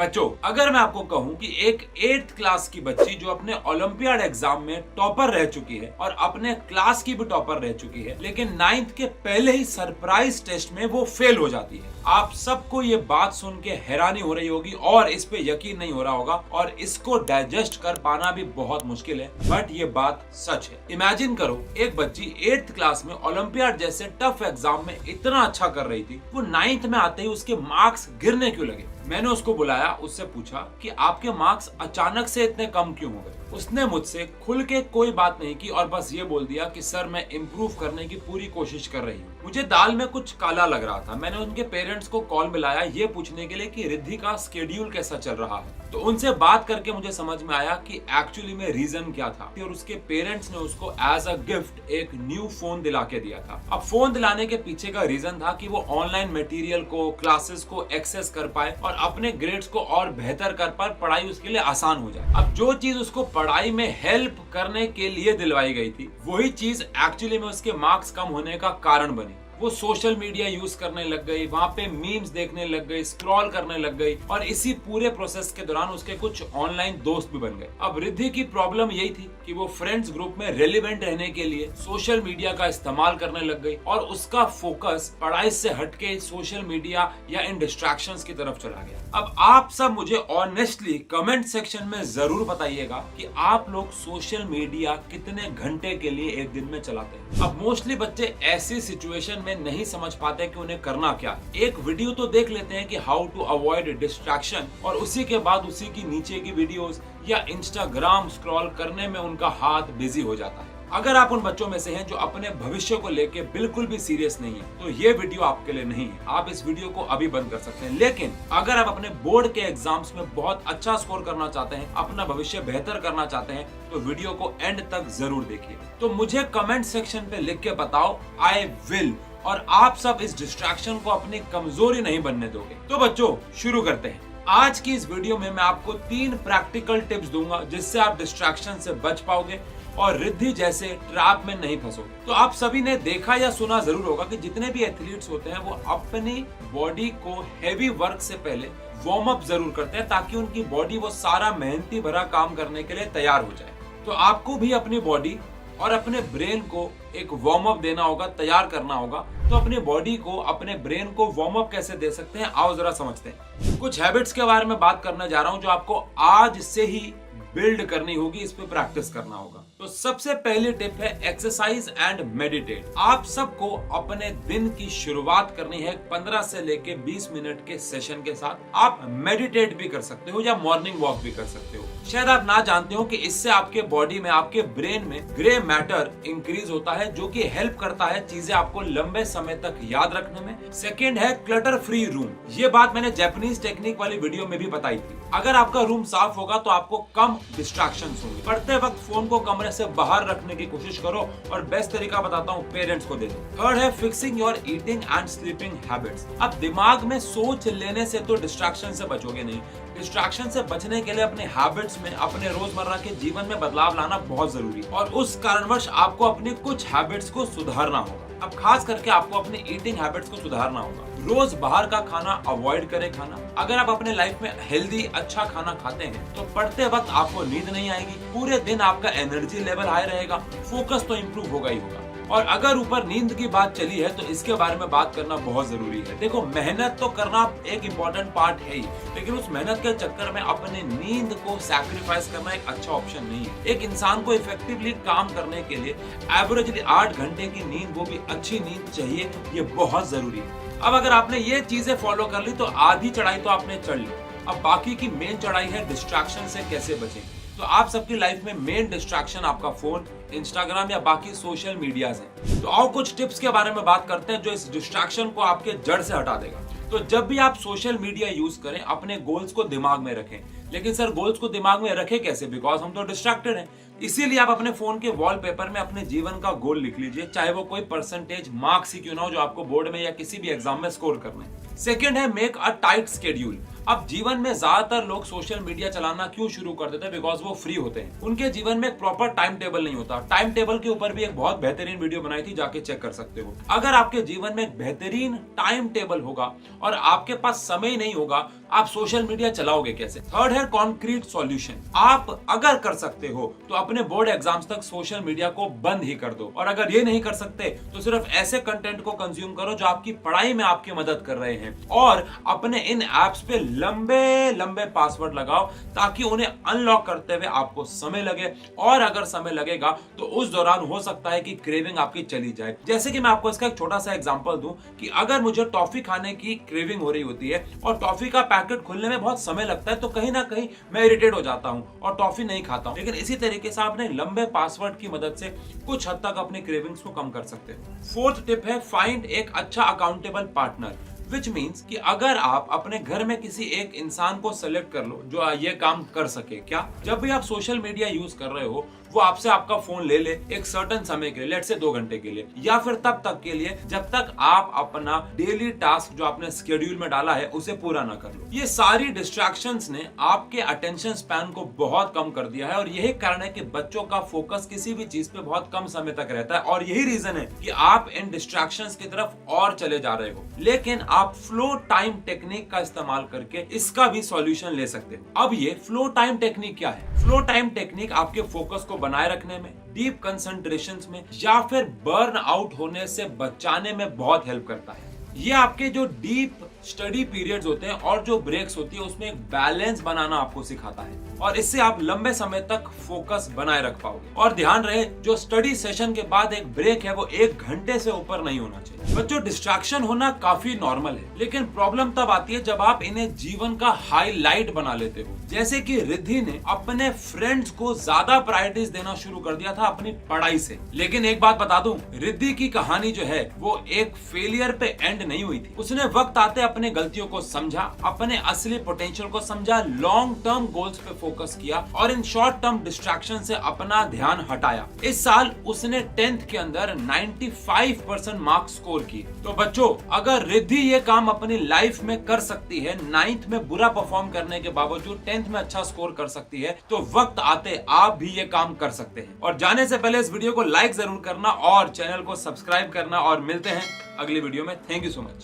बच्चों, अगर मैं आपको कहूं कि एक 8th क्लास की बच्ची जो अपने ओलंपियाड एग्जाम में टॉपर रह चुकी है और अपने क्लास की भी टॉपर रह चुकी है, लेकिन 9th के पहले ही सरप्राइज टेस्ट में वो फेल हो जाती है। आप सबको ये बात सुन के हैरानी हो रही होगी और इस पे यकीन नहीं हो रहा होगा और इसको डाइजेस्ट कर पाना भी बहुत मुश्किल है, बट ये बात सच है। इमेजिन करो, एक बच्ची 8th क्लास में ओलंपियाड जैसे टफ एग्जाम में इतना अच्छा कर रही थी, वो 9th में आते ही उसके मार्क्स गिरने क्यों लगे। मैंने उसको बुलाया, उससे पूछा कि आपके मार्क्स अचानक से इतने कम क्यों हो गए। उसने मुझसे खुल के कोई बात नहीं की और बस ये बोल दिया कि सर, मैं इम्प्रूव करने की पूरी कोशिश कर रही हूँ। मुझे दाल में कुछ काला लग रहा था। मैंने उनके पेरेंट्स को कॉल मिलाया ये पूछने के लिए कि रिद्धि का स्केड्यूल कैसा चल रहा है। तो उनसे बात करके मुझे समझ में आया कि एक्चुअली में रीजन क्या था और उसके पेरेंट्स ने उसको एज अ गिफ्ट एक न्यू फोन दिला के दिया था। अब फोन दिलाने के पीछे का रीजन था कि वो ऑनलाइन मटेरियल को, क्लासेस को एक्सेस कर पाए और अपने ग्रेड्स को और बेहतर कर पाए, पढ़ाई उसके लिए आसान हो जाए। अब जो चीज उसको पढ़ाई में हेल्प करने के लिए दिलवाई गई थी, वही चीज एक्चुअली में उसके मार्क्स कम होने का कारण बनी। वो सोशल मीडिया यूज करने लग गई, वहां पे मीम्स देखने लग गई, स्क्रॉल करने लग गई और इसी पूरे प्रोसेस के दौरान उसके कुछ ऑनलाइन दोस्त भी बन गए। अब रिद्धि की प्रॉब्लम यही थी कि वो फ्रेंड्स ग्रुप में रेलिवेंट रहने के लिए सोशल मीडिया का इस्तेमाल करने लग गई और उसका फोकस पढ़ाई से हटके सोशल मीडिया या इन डिस्ट्रैक्शंस की तरफ चला गया। अब आप सब मुझे ऑनेस्टली कमेंट सेक्शन में जरूर बताइएगा कि आप लोग सोशल मीडिया कितने घंटे के लिए एक दिन में चलाते हैं। अब मोस्टली बच्चे ऐसी सिचुएशन में नहीं समझ पाते कि उन्हें करना क्या। एक वीडियो तो देख लेते हैं कि हाउ टू अवॉइड डिस्ट्रैक्शन और उसी के बाद उसी की नीचे की वीडियोस या इंस्टाग्राम स्क्रॉल करने में उनका हाथ बिजी हो जाता है। अगर आप उन बच्चों में से हैं जो अपने भविष्य को लेके बिल्कुल भी सीरियस नहीं है, तो ये वीडियो आपके लिए नहीं है। आप इस वीडियो को अभी बंद कर सकते हैं। लेकिन अगर आप अपने बोर्ड के एग्जाम्स में बहुत अच्छा स्कोर करना चाहते हैं, अपना भविष्य बेहतर करना चाहते हैं, तो वीडियो को एंड तक जरूर देखिए। तो मुझे कमेंट सेक्शन पे लिख के बताओ आई विल, और आप सब इस डिस्ट्रैक्शन को अपनी कमजोरी नहीं बनने दोगे। तो बच्चों, शुरू करते हैं। आज की इस वीडियो में मैं आपको 3 प्रैक्टिकल टिप्स दूंगा जिससे आप डिस्ट्रैक्शन से बच पाओगे और रिद्धि जैसे ट्रैप में नहीं फंसोगे। तो आप सभी ने देखा या सुना जरूर होगा कि जितने भी एथलीट्स होते हैं वो अपनी बॉडी को हेवी वर्क से पहले वार्म अप जरूर करते हैं ताकि उनकी बॉडी वो सारा मेहनती भरा काम करने के लिए तैयार हो जाए। तो आपको भी अपनी बॉडी और अपने ब्रेन को एक वार्म अप देना होगा, तैयार करना होगा। तो अपनी बॉडी को, अपने ब्रेन को वार्म अप कैसे दे सकते हैं, आओ जरा समझते हैं। कुछ हैबिट्स के बारे में बात करने जा रहा हूं जो आपको आज से ही बिल्ड करनी होगी, इस पे प्रैक्टिस करना होगा। तो सबसे पहली टिप है एक्सरसाइज एंड मेडिटेट। आप सबको अपने दिन की शुरुआत करनी है 15 से लेके 20 मिनट के सेशन के साथ। आप मेडिटेट भी कर सकते हो या मॉर्निंग वॉक भी कर सकते हो। शायद आप ना जानते हो कि इससे आपके बॉडी में, आपके ब्रेन में ग्रे मैटर इंक्रीज होता है जो कि हेल्प करता है चीजें आपको लंबे समय तक याद रखने में। सेकेंड है क्लटर फ्री रूम। ये बात मैंने जापानीज टेक्निक वाली वीडियो में भी बताई थी। अगर आपका रूम साफ होगा तो आपको कम डिस्ट्रैक्शंस होंगे। पढ़ते वक्त फोन को कमरे से बाहर रखने की कोशिश करो और बेस्ट तरीका बताता हूँ, पेरेंट्स को दे दो। थर्ड है fixing your eating and sleeping habits. अब दिमाग में सोच लेने से तो डिस्ट्रैक्शन से बचोगे नहीं। डिस्ट्रैक्शन से बचने के लिए अपने हैबिट्स में, अपने रोजमर्रा के जीवन में बदलाव लाना बहुत जरूरी है और उस कारणवश आपको अपनी कुछ हैबिट्स को सुधारना होगा। अब खास करके आपको अपनी ईटिंग हैबिट्स को सुधारना होगा। रोज बाहर का खाना अवॉइड करें खाना। अगर आप अपने लाइफ में हेल्दी अच्छा खाना खाते हैं तो पढ़ते वक्त आपको नींद नहीं आएगी, पूरे दिन आपका एनर्जी लेवल हाई रहेगा, फोकस तो इम्प्रूव होगा ही होगा। और अगर ऊपर नींद की बात चली है तो इसके बारे में बात करना बहुत जरूरी है। देखो, मेहनत तो करना एक इम्पोर्टेंट पार्ट है ही, लेकिन उस मेहनत के चक्कर में अपने नींद को सैक्रिफाइस करना एक अच्छा ऑप्शन नहीं है। एक इंसान को इफेक्टिवली काम करने के लिए एवरेजली 8 घंटे की नींद, वो भी अच्छी नींद चाहिए, ये बहुत जरूरी है। अब अगर आपने ये चीजें फॉलो कर ली तो आधी चढ़ाई तो आपने चढ़ ली। अब बाकी की मेन चढ़ाई है डिस्ट्रैक्शन से कैसे बचें। तो आप सबकी लाइफ में मेन डिस्ट्रैक्शन आपका फोन, इंस्टाग्राम या बाकी सोशल मीडिया है। तो आओ कुछ टिप्स के बारे में बात करते हैं जो इस डिस्ट्रैक्शन को आपके जड़ से हटा देगा। तो जब भी आप सोशल मीडिया यूज करें, अपने गोल्स को दिमाग में रखें। लेकिन सर, गोल्स को दिमाग में रखें कैसे? बिकॉज हम तो डिस्ट्रैक्टेड हैं। इसीलिए आप अपने फोन के वॉलपेपर में अपने जीवन का गोल लिख लीजिए, चाहे वो कोई परसेंटेज मार्क्स ही क्यों ना हो जो आपको बोर्ड में या किसी भी एग्जाम में स्कोर करना है। सेकेंड है मेक अ टाइट स्केड्यूल। अब जीवन में ज्यादातर लोग सोशल मीडिया चलाना क्यों शुरू कर देते हैं? बिकॉज वो फ्री होते हैं। उनके जीवन में एक प्रॉपर टाइम टेबल नहीं होता। टाइम टेबल के ऊपर भी एक बहुत बेहतरीन वीडियो बनाई थी, जाके चेक कर सकते हो। अगर आपके जीवन में एक बेहतरीन टाइम टेबल होगा और आपके पास समय नहीं होगा, आप सोशल मीडिया चलाओगे कैसे? थर्ड है कॉन्क्रीट सॉल्यूशन। आप अगर कर सकते हो तो अपने बोर्ड एग्जाम्स तक सोशल मीडिया को बंद ही कर दो, और अगर ये नहीं कर सकते तो सिर्फ ऐसे कंटेंट को कंज्यूम करो जो आपकी पढ़ाई में आपकी मदद कर रहे हैं, और अपने इन एप्स पे लंबे लंबे पासवर्ड लगाओ ताकि उन्हें अनलॉक करते हुए आपको समय लगे, और अगर समय लगेगा तो उस दौरान हो सकता है कि क्रेविंग आपकी चली जाए। जैसे कि मैं आपको इसका एक छोटा सा एग्जांपल दूं कि अगर मुझे टॉफी खाने की क्रेविंग हो रही होती है और टॉफी का पैकेट खुलने में बहुत समय लगता है, तो कहीं ना कहीं मैं इरिटेट हो जाता हूं और टॉफी नहीं खाता हूं। लेकिन इसी तरीके से आपने लंबे पासवर्ड की मदद से कुछ हद तक अपने क्रेविंग्स को कम कर सकते हैं। फोर्थ टिप है फाइंड एक अच्छा अकाउंटेबल पार्टनर, विच मीन्स कि अगर आप अपने घर में किसी एक इंसान को सेलेक्ट कर लो जो ये काम कर सके। क्या? जब भी आप सोशल मीडिया यूज कर रहे हो वो आपसे आपका फोन ले ले एक सर्टेन समय के लिए, लेट से 2 घंटे के लिए, या फिर तब तक के लिए जब तक आप अपना डेली टास्क जो आपने शेड्यूल में डाला है उसे पूरा ना कर लो। ये सारी डिस्ट्रैक्शंस ने आपके अटेंशन स्पैन को बहुत कम कर दिया है, और यही कारण है कि बच्चों का फोकस किसी भी चीज पे बहुत कम समय तक रहता है, और यही रीजन है कि आप इन डिस्ट्रैक्शंस की तरफ और चले जा रहे हो। लेकिन आप फ्लो टाइम टेक्निक का इस्तेमाल करके इसका भी सॉल्यूशन ले सकते हो। अब ये फ्लो टाइम टेक्निक क्या है? फ्लो टाइम टेक्निक आपके फोकस को बनाए रखने में, डीप कंसंट्रेशन में, या फिर बर्न आउट होने से बचाने में बहुत हेल्प करता है। ये आपके जो डीप स्टडी पीरियड्स होते हैं और जो ब्रेक्स होती है उसमें एक बैलेंस बनाना आपको सिखाता है, और इससे आप लंबे समय तक फोकस बनाए रख पाओगे। और ध्यान रहे, जो स्टडी सेशन के बाद एक ब्रेक है वो 1 घंटे से ऊपर नहीं होना चाहिए। बच्चों, डिस्ट्रैक्शन होना काफी नॉर्मल है, लेकिन प्रॉब्लम तब आती है जब आप इन्हें जीवन का हाईलाइट बना लेते हो। जैसे कि रिद्धि ने अपने फ्रेंड्स को ज्यादा प्रायोरिटीज देना शुरू कर दिया था अपनी पढ़ाई से। लेकिन एक बात बता दूं, रिद्धि की कहानी जो है वो एक फेलियर पे एंड नहीं हुई थी। उसने वक्त आते अपने गलतियों को समझा, अपने असली पोटेंशियल को समझा, लॉन्ग टर्म गोल्स पे फोकस किया, और इन शॉर्ट टर्म डिस्ट्रैक्शन से अपना ध्यान हटाया। इस साल उसने 10th के अंदर 95% मार्क्स स्कोर किए। तो बच्चों, अगर रिद्धि ये काम अपनी लाइफ में कर सकती है, 9th में बुरा परफॉर्म करने के बावजूद 10th में अच्छा स्कोर कर सकती है, तो वक्त आते आप भी ये काम कर सकते हैं। और जाने से पहले इस वीडियो को लाइक जरूर करना और चैनल को सब्सक्राइब करना, और मिलते हैं अगली वीडियो में। Thank you so much.